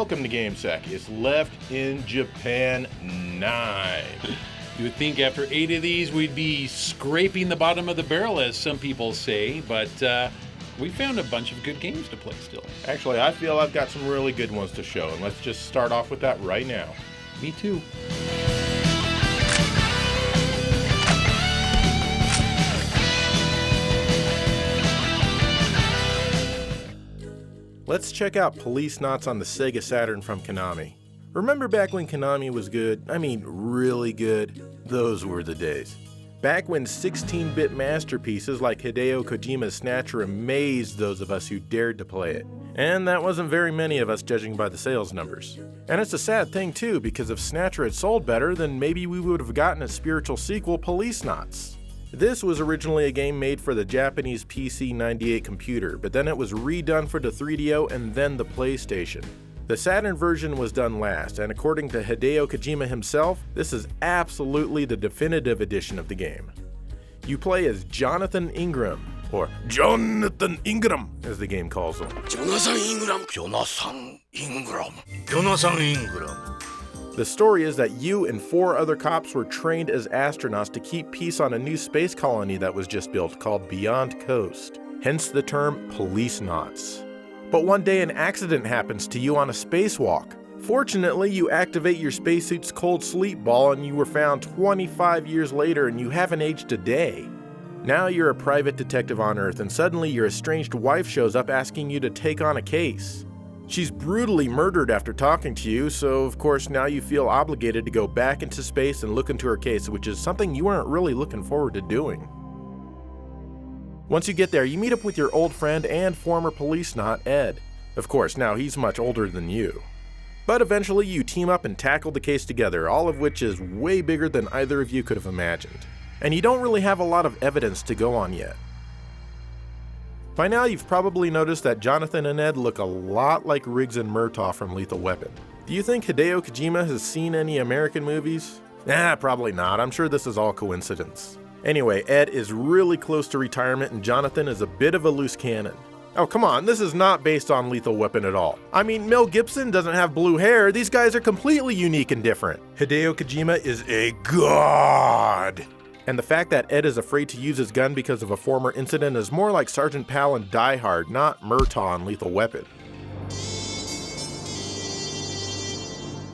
welcome to GameSec. It's Left in Japan 9. You would think after 8 of these we'd be scraping the bottom of the barrel, as some people say, but we found a bunch of good games to play still. Actually, I feel I've got some really good ones to show, and let's just start off with that right now. Me too. Let's check out Policenauts on the Sega Saturn from Konami. Remember back when Konami was good? I mean really good? Those were the days. Back when 16-bit masterpieces like Hideo Kojima's Snatcher amazed those of us who dared to play it. And that wasn't very many of us judging by the sales numbers. And it's a sad thing too, because if Snatcher had sold better, then maybe we would have gotten a spiritual sequel, Policenauts. This was originally a game made for the Japanese PC-98 computer, but then it was redone for the 3DO and then the PlayStation. The Saturn version was done last, and according to Hideo Kojima himself, this is absolutely the definitive edition of the game. You play as Jonathan Ingram, or Jonathan Ingram, as the game calls him. Jonathan Ingram. The story is that you and 4 other cops were trained as astronauts to keep peace on a new space colony that was just built called Beyond Coast, hence the term Policenauts. But one day an accident happens to you on a spacewalk. Fortunately, you activate your spacesuit's cold sleep ball and you were found 25 years later and you haven't aged a day. Now you're a private detective on Earth and suddenly your estranged wife shows up asking you to take on a case. She's brutally murdered after talking to you, so of course now you feel obligated to go back into space and look into her case, which is something you weren't really looking forward to doing. Once you get there, you meet up with your old friend and former policenaut, Ed. Of course, now he's much older than you. But eventually you team up and tackle the case together, all of which is way bigger than either of you could have imagined. And you don't really have a lot of evidence to go on yet. By now you've probably noticed that Jonathan and Ed look a lot like Riggs and Murtaugh from Lethal Weapon. Do you think Hideo Kojima has seen any American movies? Probably not. I'm sure this is all coincidence. Anyway, Ed is really close to retirement and Jonathan is a bit of a loose cannon. Oh come on, this is not based on Lethal Weapon at all. I mean, Mel Gibson doesn't have blue hair, these guys are completely unique and different. Hideo Kojima is a god! And the fact that Ed is afraid to use his gun because of a former incident is more like Sergeant Pal in Die Hard, not Murtaugh in Lethal Weapon.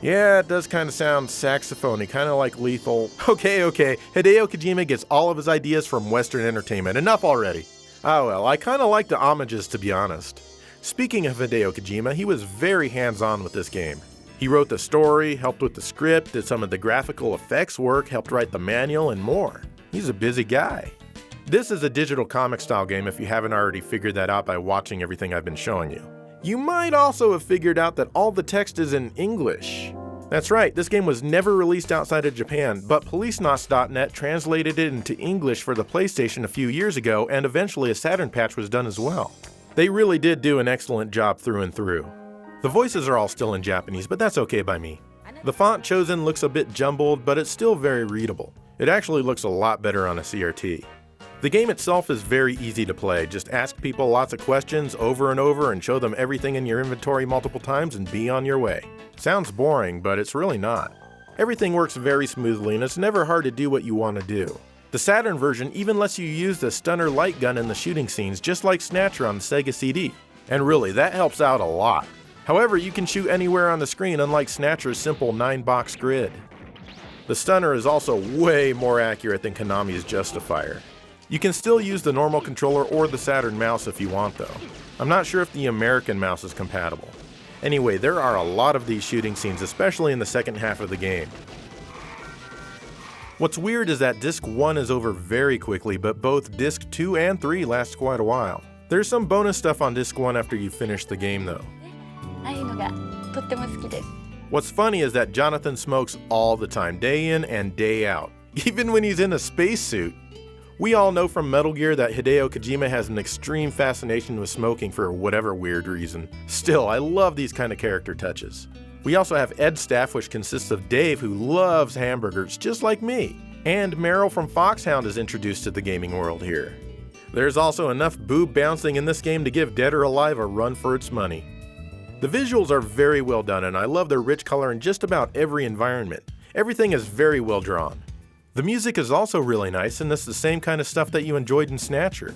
Yeah, it does kind of sound saxophone-y, kind of like Lethal. Okay, Hideo Kojima gets all of his ideas from Western entertainment. Enough already. Oh well, I kind of like the homages, to be honest. Speaking of Hideo Kojima, he was very hands-on with this game. He wrote the story, helped with the script, did some of the graphical effects work, helped write the manual, and more. He's a busy guy. This is a digital comic style game if you haven't already figured that out by watching everything I've been showing you. You might also have figured out that all the text is in English. That's right, this game was never released outside of Japan, but Policenauts.net translated it into English for the PlayStation a few years ago, and eventually a Saturn patch was done as well. They really did do an excellent job through and through. The voices are all still in Japanese, but that's okay by me. The font chosen looks a bit jumbled, but it's still very readable. It actually looks a lot better on a CRT. The game itself is very easy to play. Just ask people lots of questions over and over and show them everything in your inventory multiple times and be on your way. Sounds boring, but it's really not. Everything works very smoothly and it's never hard to do what you want to do. The Saturn version even lets you use the stunner light gun in the shooting scenes, just like Snatcher on the Sega CD. And really, that helps out a lot. However, you can shoot anywhere on the screen, unlike Snatcher's simple 9-box grid. The stunner is also way more accurate than Konami's Justifier. You can still use the normal controller or the Saturn mouse if you want though. I'm not sure if the American mouse is compatible. Anyway, there are a lot of these shooting scenes, especially in the second half of the game. What's weird is that Disc 1 is over very quickly, but both Disc 2 and 3 last quite a while. There's some bonus stuff on Disc 1 after you finish the game though. What's funny is that Jonathan smokes all the time, day in and day out, even when he's in a spacesuit. We all know from Metal Gear that Hideo Kojima has an extreme fascination with smoking for whatever weird reason. Still, I love these kind of character touches. We also have Ed's staff, which consists of Dave, who loves hamburgers just like me, and Meryl from Foxhound is introduced to the gaming world here. There's also enough boob bouncing in this game to give Dead or Alive a run for its money. The visuals are very well done, and I love their rich color in just about every environment. Everything is very well drawn. The music is also really nice, and it's the same kind of stuff that you enjoyed in Snatcher.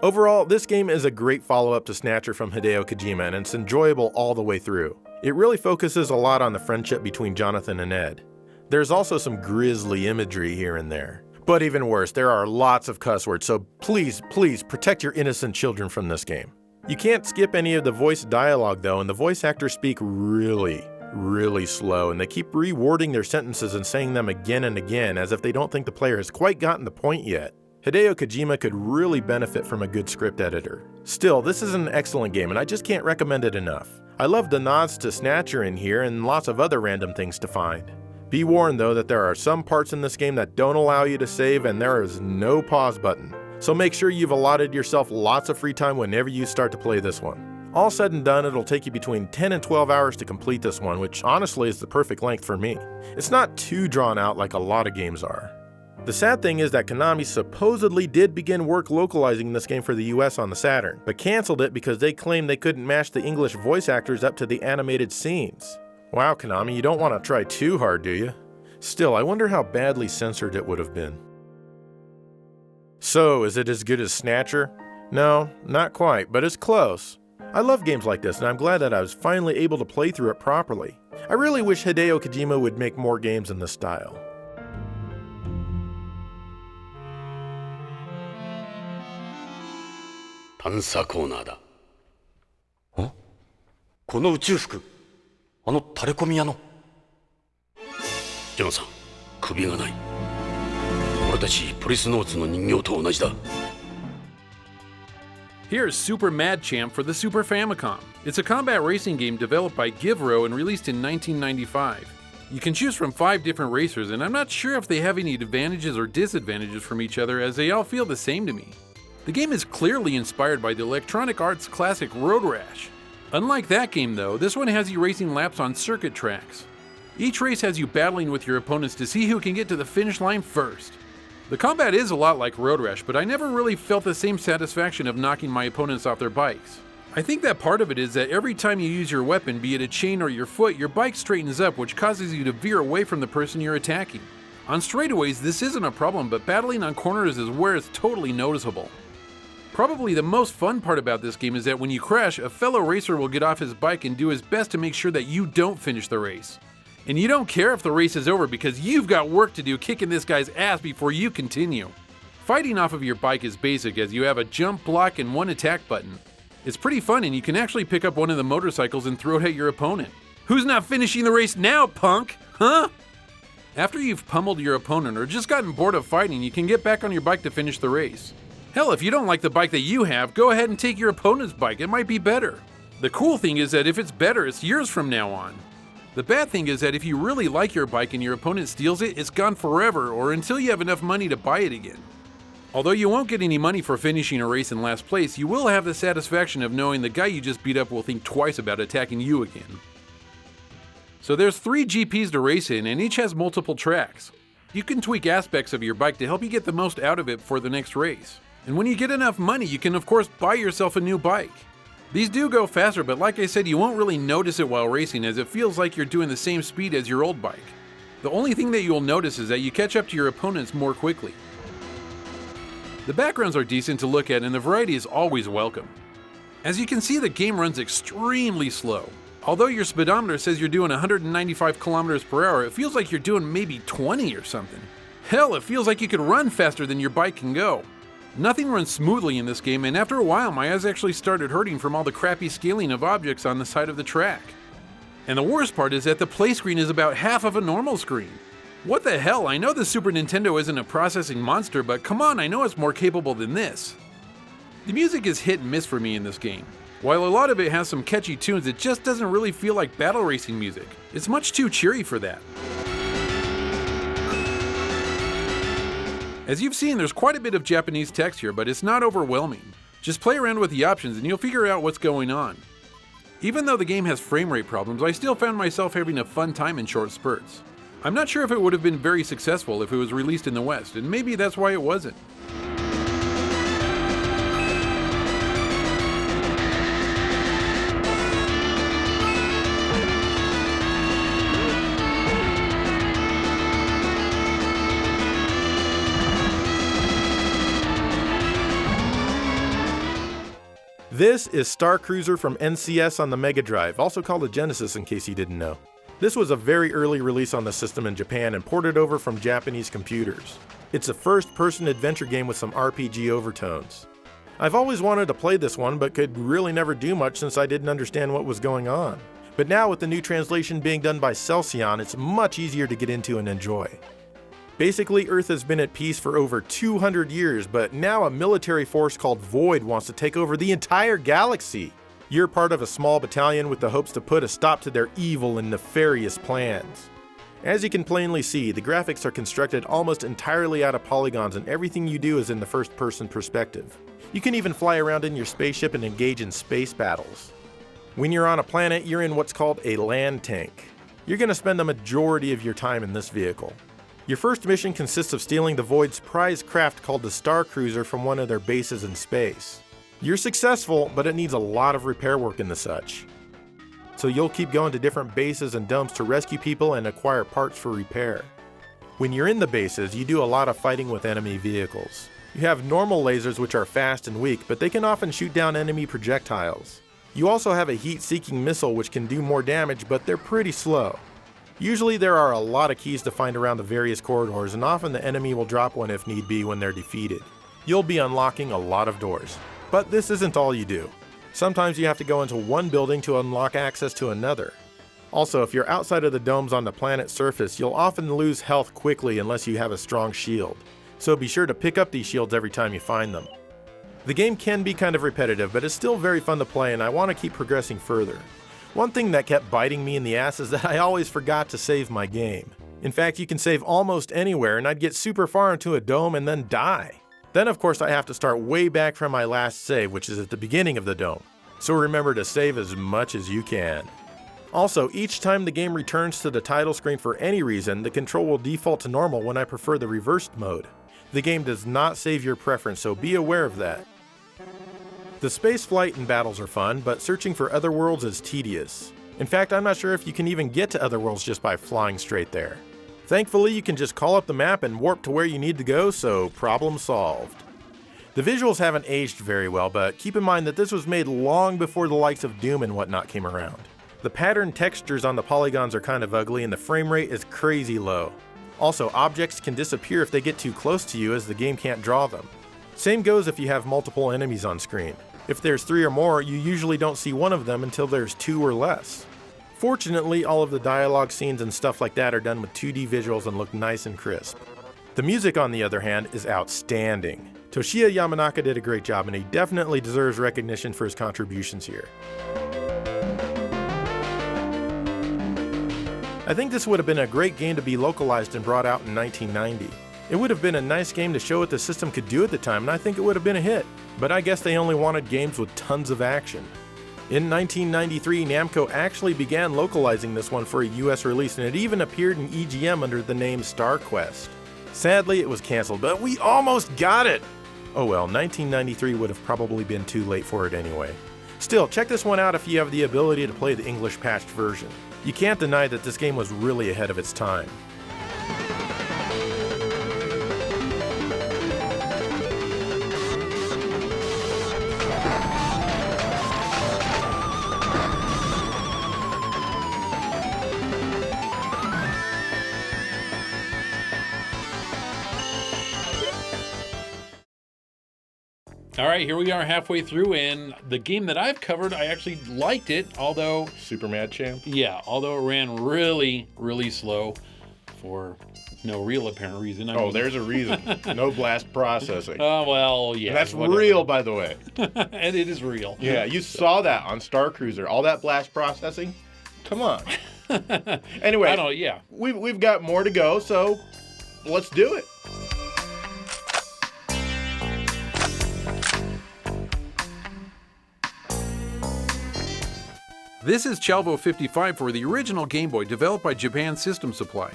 Overall, this game is a great follow-up to Snatcher from Hideo Kojima, and it's enjoyable all the way through. It really focuses a lot on the friendship between Jonathan and Ed. There's also some grisly imagery here and there. But even worse, there are lots of cuss words, so please protect your innocent children from this game. You can't skip any of the voice dialogue though, and the voice actors speak really slow, and they keep rewording their sentences and saying them again and again as if they don't think the player has quite gotten the point yet. Hideo Kojima could really benefit from a good script editor. Still, this is an excellent game, and I just can't recommend it enough. I love the nods to Snatcher in here and lots of other random things to find. Be warned though that there are some parts in this game that don't allow you to save, and there is no pause button. So make sure you've allotted yourself lots of free time whenever you start to play this one. All said and done, it'll take you between 10 and 12 hours to complete this one, which honestly is the perfect length for me. It's not too drawn out like a lot of games are. The sad thing is that Konami supposedly did begin work localizing this game for the US on the Saturn, but canceled it because they claimed they couldn't match the English voice actors up to the animated scenes. Wow, Konami, you don't want to try too hard, do you? Still, I wonder how badly censored it would have been. So, is it as good as Snatcher? No, not quite, but it's close. I love games like this, and I'm glad that I was finally able to play through it properly. I really wish Hideo Kojima would make more games in this style. 探査コーナーだ。この宇宙服、あのタレコミ屋の。ジョンさん、首がない。俺たちポリスノーツの人形と同じだ。 Here's Super Mad Champ for the Super Famicom. It's a combat racing game developed by Givro and released in 1995. You can choose from 5 different racers, and I'm not sure if they have any advantages or disadvantages from each other, as they all feel the same to me. The game is clearly inspired by the Electronic Arts classic Road Rash. Unlike that game though, this one has you racing laps on circuit tracks. Each race has you battling with your opponents to see who can get to the finish line first. The combat is a lot like Road Rash, but I never really felt the same satisfaction of knocking my opponents off their bikes. I think that part of it is that every time you use your weapon, be it a chain or your foot, your bike straightens up, which causes you to veer away from the person you're attacking. On straightaways, this isn't a problem, but battling on corners is where it's totally noticeable. Probably the most fun part about this game is that when you crash, a fellow racer will get off his bike and do his best to make sure that you don't finish the race. And you don't care if the race is over because you've got work to do kicking this guy's ass before you continue. Fighting off of your bike is basic, as you have a jump, block, and 1 attack button. It's pretty fun, and you can actually pick up one of the motorcycles and throw it at your opponent. Who's not finishing the race now, punk? Huh? After you've pummeled your opponent or just gotten bored of fighting, you can get back on your bike to finish the race. Hell, if you don't like the bike that you have, go ahead and take your opponent's bike, it might be better. The cool thing is that if it's better, it's yours from now on. The bad thing is that if you really like your bike and your opponent steals it, it's gone forever or until you have enough money to buy it again. Although you won't get any money for finishing a race in last place, you will have the satisfaction of knowing the guy you just beat up will think twice about attacking you again. So there's 3 GPs to race in, and each has multiple tracks. You can tweak aspects of your bike to help you get the most out of it for the next race. And when you get enough money, you can of course buy yourself a new bike. These do go faster, but like I said, you won't really notice it while racing, as it feels like you're doing the same speed as your old bike. The only thing that you'll notice is that you catch up to your opponents more quickly. The backgrounds are decent to look at, and the variety is always welcome. As you can see, the game runs extremely slow. Although your speedometer says you're doing 195 kilometers per hour, it feels like you're doing maybe 20 or something. Hell, it feels like you could run faster than your bike can go. Nothing runs smoothly in this game, and after a while my eyes actually started hurting from all the crappy scaling of objects on the side of the track. And the worst part is that the play screen is about half of a normal screen. What the hell, I know the Super Nintendo isn't a processing monster, but come on, I know it's more capable than this. The music is hit and miss for me in this game. While a lot of it has some catchy tunes, it just doesn't really feel like battle racing music. It's much too cheery for that. As you've seen, there's quite a bit of Japanese text here, but it's not overwhelming. Just play around with the options and you'll figure out what's going on. Even though the game has frame rate problems, I still found myself having a fun time in short spurts. I'm not sure if it would have been very successful if it was released in the West, and maybe that's why it wasn't. This is Star Cruiser from NCS on the Mega Drive, also called a Genesis in case you didn't know. This was a very early release on the system in Japan and ported over from Japanese computers. It's a first-person adventure game with some RPG overtones. I've always wanted to play this one, but could really never do much since I didn't understand what was going on. But now with the new translation being done by Celsion, it's much easier to get into and enjoy. Basically, Earth has been at peace for over 200 years, but now a military force called Void wants to take over the entire galaxy. You're part of a small battalion with the hopes to put a stop to their evil and nefarious plans. As you can plainly see, the graphics are constructed almost entirely out of polygons and everything you do is in the first-person perspective. You can even fly around in your spaceship and engage in space battles. When you're on a planet, you're in what's called a land tank. You're going to spend the majority of your time in this vehicle. Your first mission consists of stealing the Void's prize craft called the Star Cruiser from one of their bases in space. You're successful, but it needs a lot of repair work and the such. So you'll keep going to different bases and dumps to rescue people and acquire parts for repair. When you're in the bases, you do a lot of fighting with enemy vehicles. You have normal lasers which are fast and weak, but they can often shoot down enemy projectiles. You also have a heat-seeking missile which can do more damage, but they're pretty slow. Usually there are a lot of keys to find around the various corridors, and often the enemy will drop one if need be when they're defeated. You'll be unlocking a lot of doors. But this isn't all you do. Sometimes you have to go into one building to unlock access to another. Also, if you're outside of the domes on the planet's surface, you'll often lose health quickly unless you have a strong shield. So be sure to pick up these shields every time you find them. The game can be kind of repetitive, but it's still very fun to play and I want to keep progressing further. One thing that kept biting me in the ass is that I always forgot to save my game. In fact, you can save almost anywhere and I'd get super far into a dome and then die. Then of course I have to start way back from my last save, which is at the beginning of the dome. So remember to save as much as you can. Also, each time the game returns to the title screen for any reason, the control will default to normal when I prefer the reversed mode. The game does not save your preference, so be aware of that. The space flight and battles are fun, but searching for other worlds is tedious. In fact, I'm not sure if you can even get to other worlds just by flying straight there. Thankfully, you can just call up the map and warp to where you need to go, so problem solved. The visuals haven't aged very well, but keep in mind that this was made long before the likes of Doom and whatnot came around. The pattern textures on the polygons are kind of ugly and the frame rate is crazy low. Also, objects can disappear if they get too close to you as the game can't draw them. Same goes if you have multiple enemies on screen. If there's 3 or more, you usually don't see one of them until there's 2 or less. Fortunately, all of the dialogue scenes and stuff like that are done with 2D visuals and look nice and crisp. The music, on the other hand, is outstanding. Toshiya Yamanaka did a great job and he definitely deserves recognition for his contributions here. I think this would have been a great game to be localized and brought out in 1990. It would have been a nice game to show what the system could do at the time, and I think it would have been a hit. But I guess they only wanted games with tons of action. In 1993, Namco actually began localizing this one for a US release, and it even appeared in EGM under the name Star Quest. Sadly, it was cancelled, but we almost got it! Oh well, 1993 would have probably been too late for it anyway. Still, check this one out if you have the ability to play the English patched version. You can't deny that this game was really ahead of its time. All right, here we are halfway through, and the game that I've covered, I actually liked it, although... Super Mad Champ? Yeah, although it ran really, really slow for no real apparent reason. I mean, There's a reason. No blast processing. Oh, well, yeah. And that's whatever. real, by the way. And it is real. Yeah, you saw that on Star Cruiser. All that blast processing? Come on. Anyway, I don't, yeah. We've got more to go, so let's do it. This is Chalvo 55 for the original Game Boy developed by Japan System Supply.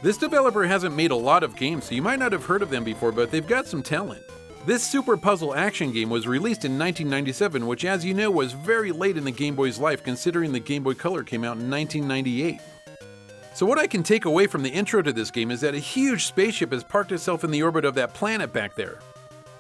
This developer hasn't made a lot of games, so you might not have heard of them before, but they've got some talent. This super puzzle action game was released in 1997, which as you know was very late in the Game Boy's life considering the Game Boy Color came out in 1998. So what I can take away from the intro to this game is that a huge spaceship has parked itself in the orbit of that planet back there.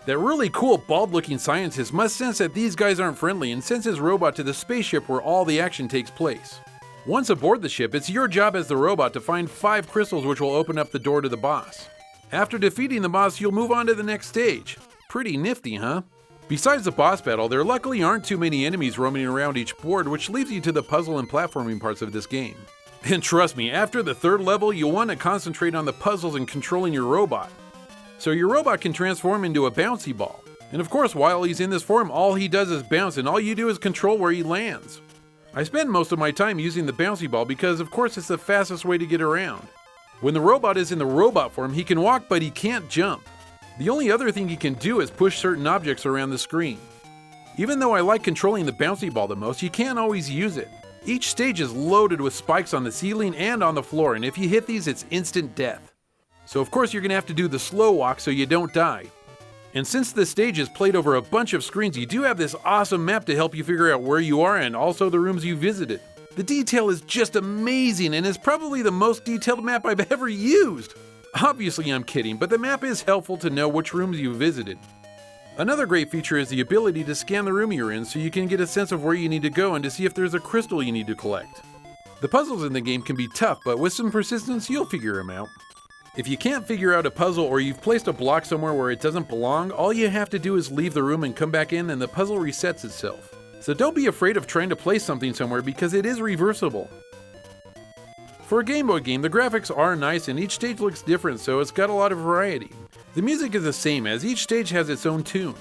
That really cool bald-looking scientist must sense that these guys aren't friendly and sends his robot to the spaceship where all the action takes place. Once aboard the ship, it's your job as the robot to find 5 crystals which will open up the door to the boss. After defeating the boss, you'll move on to the next stage. Pretty nifty, huh? Besides the boss battle, there luckily aren't too many enemies roaming around each board, which leaves you to the puzzle and platforming parts of this game. And trust me, after the 3rd level, you'll want to concentrate on the puzzles and controlling your robot. So your robot can transform into a bouncy ball. And of course, while he's in this form, all he does is bounce and all you do is control where he lands. I spend most of my time using the bouncy ball because of course it's the fastest way to get around. When the robot is in the robot form, he can walk but he can't jump. The only other thing he can do is push certain objects around the screen. Even though I like controlling the bouncy ball the most, you can't always use it. Each stage is loaded with spikes on the ceiling and on the floor, and if you hit these, it's instant death. So of course you're going to have to do the slow walk so you don't die. And since this stage is played over a bunch of screens, you do have this awesome map to help you figure out where you are and also the rooms you visited. The detail is just amazing and is probably the most detailed map I've ever used. Obviously I'm kidding, but the map is helpful to know which rooms you visited. Another great feature is the ability to scan the room you're in so you can get a sense of where you need to go and to see if there's a crystal you need to collect. The puzzles in the game can be tough, but with some persistence you'll figure them out. If you can't figure out a puzzle or you've placed a block somewhere where it doesn't belong, all you have to do is leave the room and come back in and the puzzle resets itself. So don't be afraid of trying to place something somewhere because it is reversible. For a Game Boy game, the graphics are nice and each stage looks different, so it's got a lot of variety. The music is the same as each stage has its own tune.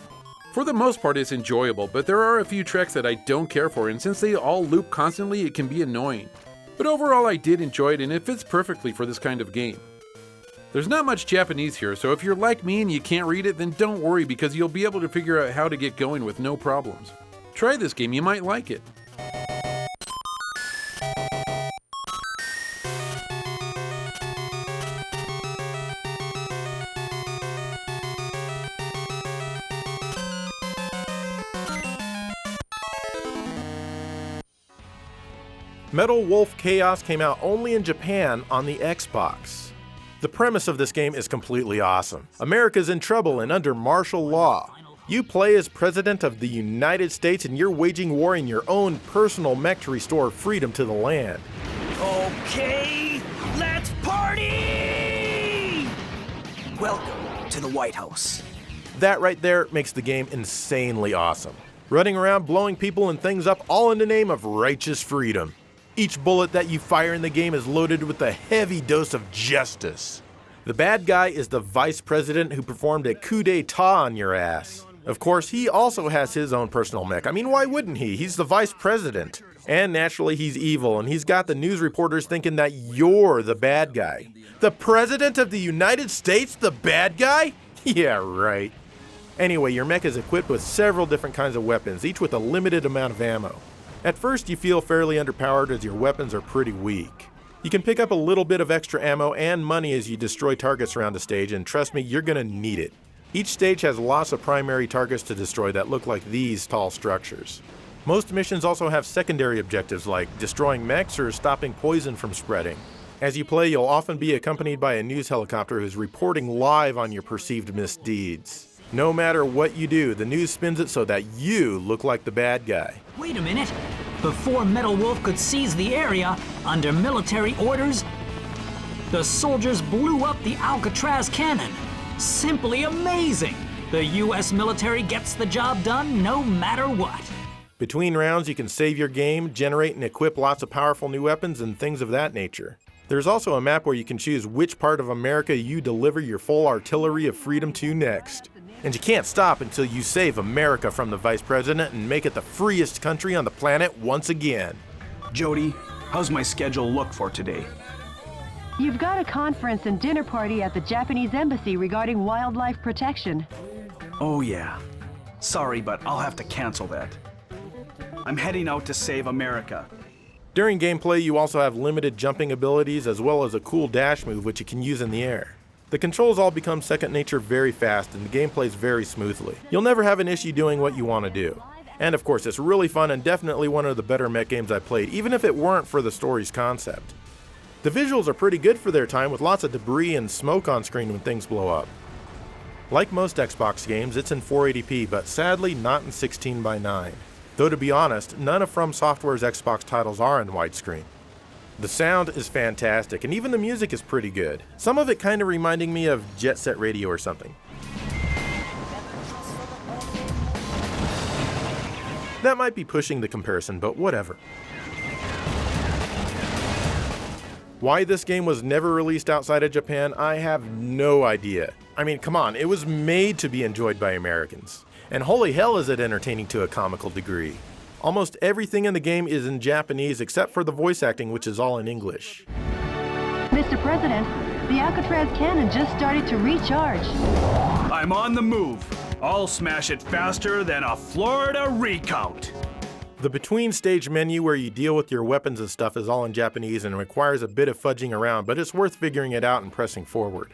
For the most part it's enjoyable, but there are a few tracks that I don't care for, and since they all loop constantly it can be annoying. But overall I did enjoy it and it fits perfectly for this kind of game. There's not much Japanese here, so if you're like me and you can't read it, then don't worry because you'll be able to figure out how to get going with no problems. Try this game, you might like it. Metal Wolf Chaos came out only in Japan on the Xbox. The premise of this game is completely awesome. America's in trouble and under martial law. You play as President of the United States and you're waging war in your own personal mech to restore freedom to the land. Okay, let's party! Welcome to the White House. That right there makes the game insanely awesome. Running around blowing people and things up all in the name of righteous freedom. Each bullet that you fire in the game is loaded with a heavy dose of justice. The bad guy is the vice president who performed a coup d'etat on your ass. Of course, he also has his own personal mech. I mean, why wouldn't he? He's the vice president. And naturally, he's evil, and he's got the news reporters thinking that you're the bad guy. The President of the United States, the bad guy? Yeah, right. Anyway, your mech is equipped with several different kinds of weapons, each with a limited amount of ammo. At first, you feel fairly underpowered as your weapons are pretty weak. You can pick up a little bit of extra ammo and money as you destroy targets around the stage, and trust me, you're gonna need it. Each stage has lots of primary targets to destroy that look like these tall structures. Most missions also have secondary objectives like destroying mechs or stopping poison from spreading. As you play, you'll often be accompanied by a news helicopter who's reporting live on your perceived misdeeds. No matter what you do, the news spins it so that you look like the bad guy. Wait a minute. Before Metal Wolf could seize the area, under military orders, the soldiers blew up the Alcatraz cannon. Simply amazing! The US military gets the job done no matter what. Between rounds, you can save your game, generate and equip lots of powerful new weapons and things of that nature. There's also a map where you can choose which part of America you deliver your full artillery of freedom to next. And you can't stop until you save America from the vice president and make it the freest country on the planet once again. Jody, how's my schedule look for today? You've got a conference and dinner party at the Japanese embassy regarding wildlife protection. Oh yeah. Sorry, but I'll have to cancel that. I'm heading out to save America. During gameplay, you also have limited jumping abilities as well as a cool dash move which you can use in the air. The controls all become second nature very fast and the game plays very smoothly. You'll never have an issue doing what you want to do. And of course, it's really fun and definitely one of the better mech games I played, even if it weren't for the story's concept. The visuals are pretty good for their time with lots of debris and smoke on screen when things blow up. Like most Xbox games, it's in 480p, but sadly not in 16:9. Though to be honest, none of From Software's Xbox titles are in widescreen. The sound is fantastic, and even the music is pretty good. Some of it kind of reminding me of Jet Set Radio or something. That might be pushing the comparison, but whatever. Why this game was never released outside of Japan, I have no idea. I mean, come on, it was made to be enjoyed by Americans. And holy hell is it entertaining to a comical degree. Almost everything in the game is in Japanese except for the voice acting, which is all in English. Mr. President, the Alcatraz cannon just started to recharge. I'm on the move. I'll smash it faster than a Florida recount. The between stage menu where you deal with your weapons and stuff is all in Japanese and requires a bit of fudging around, but it's worth figuring it out and pressing forward.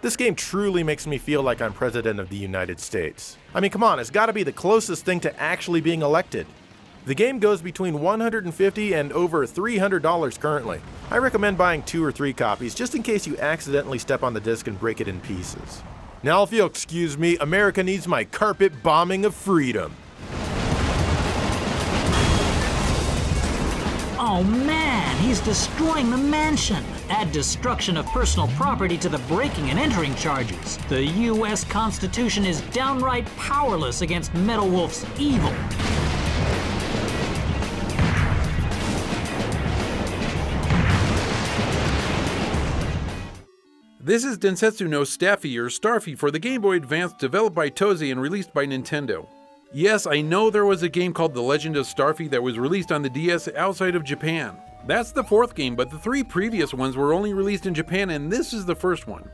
This game truly makes me feel like I'm President of the United States. I mean, come on, it's gotta be the closest thing to actually being elected. The game goes between $150 and over $300 currently. I recommend buying 2 or 3 copies just in case you accidentally step on the disc and break it in pieces. Now if you'll excuse me, America needs my carpet bombing of freedom. Oh man, he's destroying the mansion. Add destruction of personal property to the breaking and entering charges. The U.S. Constitution is downright powerless against Metal Wolf's evil. This is Densetsu no Staffy or Starfy for the Game Boy Advance, developed by Toei and released by Nintendo. Yes, I know there was a game called The Legend of Starfy that was released on the DS outside of Japan. That's the 4th game, but the 3 previous ones were only released in Japan, and this is the first one.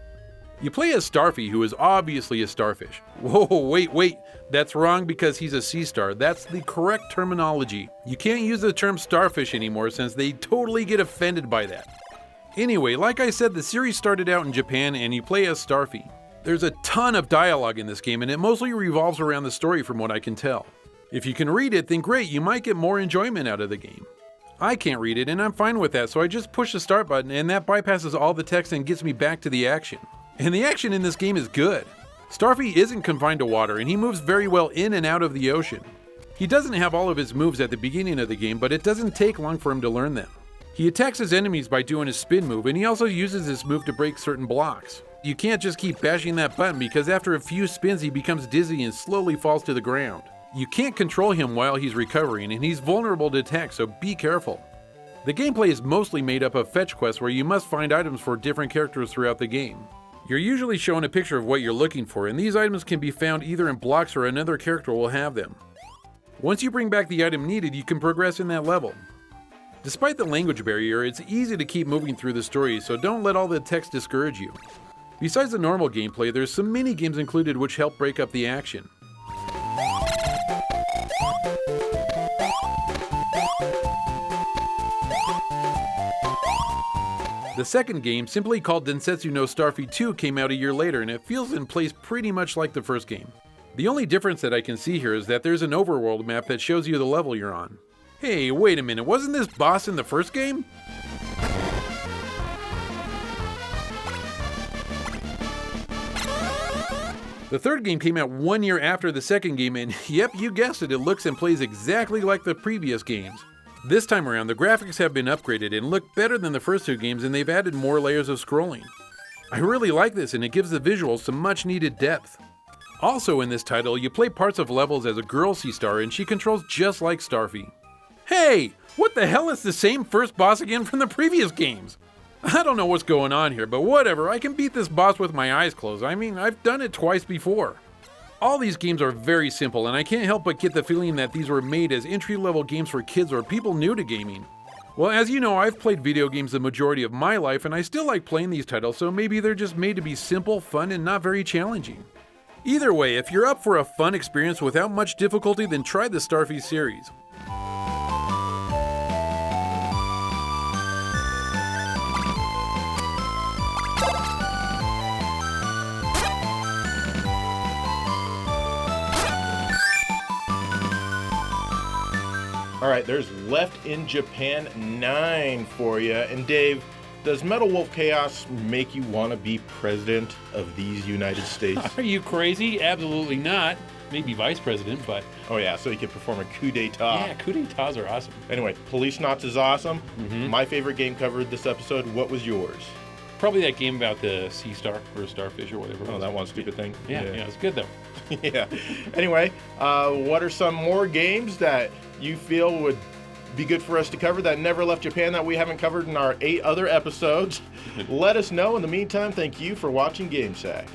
You play as Starfy, who is obviously a starfish. Whoa, wait, that's wrong because he's a sea star. That's the correct terminology. You can't use the term starfish anymore since they totally get offended by that. Anyway, like I said, the series started out in Japan and you play as Starfy. There's a ton of dialogue in this game and it mostly revolves around the story from what I can tell. If you can read it, then great, you might get more enjoyment out of the game. I can't read it and I'm fine with that, so I just push the start button and that bypasses all the text and gets me back to the action. And the action in this game is good. Starfy isn't confined to water and he moves very well in and out of the ocean. He doesn't have all of his moves at the beginning of the game, but it doesn't take long for him to learn them. He attacks his enemies by doing his spin move, and he also uses this move to break certain blocks. You can't just keep bashing that button because after a few spins he becomes dizzy and slowly falls to the ground. You can't control him while he's recovering, and he's vulnerable to attack, so be careful. The gameplay is mostly made up of fetch quests where you must find items for different characters throughout the game. You're usually shown a picture of what you're looking for, and these items can be found either in blocks or another character will have them. Once you bring back the item needed, you can progress in that level. Despite the language barrier, it's easy to keep moving through the story, so don't let all the text discourage you. Besides the normal gameplay, there's some mini-games included which help break up the action. The second game, simply called Densetsu no Starfy 2, came out a year later and it feels and plays pretty much like the first game. The only difference that I can see here is that there's an overworld map that shows you the level you're on. Hey, wait a minute, wasn't this boss in the first game? The third game came out 1 year after the second game and yep, you guessed it, it looks and plays exactly like the previous games. This time around, the graphics have been upgraded and look better than the first 2 games and they've added more layers of scrolling. I really like this and it gives the visuals some much needed depth. Also in this title, you play parts of levels as a girl sea star and she controls just like Starfy. Hey, what the hell is the same first boss again from the previous games? I don't know what's going on here, but whatever, I can beat this boss with my eyes closed. I mean, I've done it twice before. All these games are very simple, and I can't help but get the feeling that these were made as entry-level games for kids or people new to gaming. Well, as you know, I've played video games the majority of my life, and I still like playing these titles, so maybe they're just made to be simple, fun, and not very challenging. Either way, if you're up for a fun experience without much difficulty, then try the Starfy series. Alright, there's Left in Japan 9 for you. And Dave, Does Metal Wolf Chaos make you want to be president of these United States? Are you crazy? Absolutely not. Maybe vice president, but Oh yeah, so you could perform a coup d'etat. yeah, coup d'etats are awesome. Anyway, Policenauts is awesome. My favorite game covered this episode. What was yours? Probably that game about the sea star or starfish or whatever. it Oh, was. that one stupid thing. Yeah, it's good though. Yeah. Anyway, what are some more games that you feel would be good for us to cover that never left Japan that we haven't covered in our 8 other episodes? Let us know. In the meantime, thank you for watching GameSack.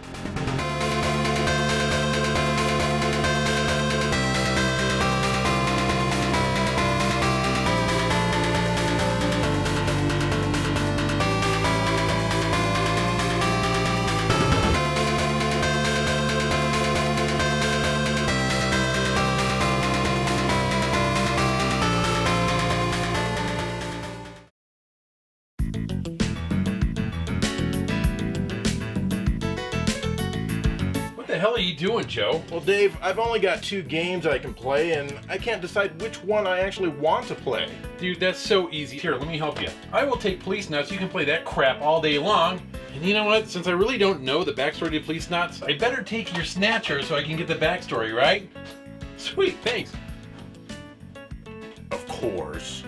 What the hell are you doing, Joe? Well, Dave, I've only got 2 games I can play, and I can't decide which one I actually want to play. Dude, that's so easy. Here, let me help you. I will take Policenauts. You can play that crap all day long. And you know what? Since I really don't know the backstory to Policenauts, I better take your Snatcher so I can get the backstory, right? Sweet, thanks. Of course.